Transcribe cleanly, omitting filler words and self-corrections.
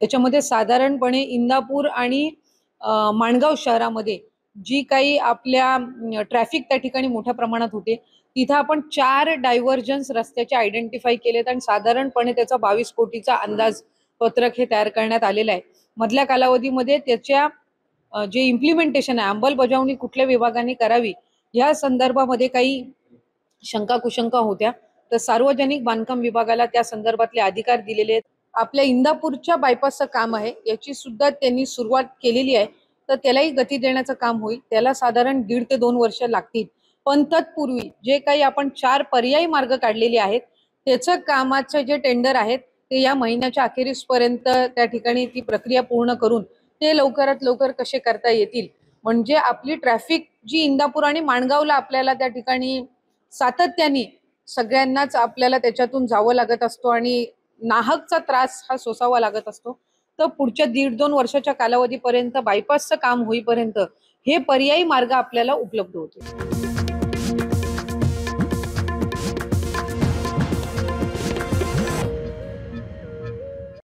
त्याच्यामध्ये साधारणपणे इंदापूर आणि माणगाव शहरामध्ये जी काही आपल्या ट्रॅफिक त्या ठिकाणी मोठ्या प्रमाणात होते, तिथं आपण 4 डायव्हर्जन्स रस्त्याचे आयडेंटिफाय केलेत आणि साधारणपणे त्याचा 22 कोटीचा अंदाजपत्रक हे तयार करण्यात आलेलं आहे. मधल्या कालावधीमध्ये त्याच्या जे इम्प्लिमेंटेशन आहे, अंमलबजावणी कुठल्या विभागाने करावी या संदर्भामध्ये काही शंका कुशंका होत्या, तर सार्वजनिक बांधकाम विभागाला त्या संदर्भातले अधिकार दिलेले आहेत. आपल्या इंदापूरच्या बायपासचं काम आहे, याची सुद्धा त्यांनी सुरुवात केलेली आहे. तर त्यालाही गती देण्याचं काम होईल. त्याला साधारण 1.5 ते 2 वर्ष लागतील. पण तत्पूर्वी जे काही आपण 4 पर्यायी मार्ग काढलेले आहेत, त्याचं कामाचं जे टेंडर आहेत ते या महिन्याच्या अखेरीसपर्यंत त्या ठिकाणी ती प्रक्रिया पूर्ण करून ते लवकरात लवकर कसे करता येतील, म्हणजे आपली ट्रॅफिक जी इंदापूर आणि माणगावला आपल्याला त्या ठिकाणी सातत्याने सगळ्यांनाच आपल्याला त्याच्यातून जावं लागत असतो आणि नाहकचा त्रास हा सोसावा लागत असतो. तर पुढच्या 1.5-2 वर्षाच्या कालावधीपर्यंत बायपासचं काम होईपर्यंत हे पर्यायी मार्ग आपल्याला उपलब्ध होतील.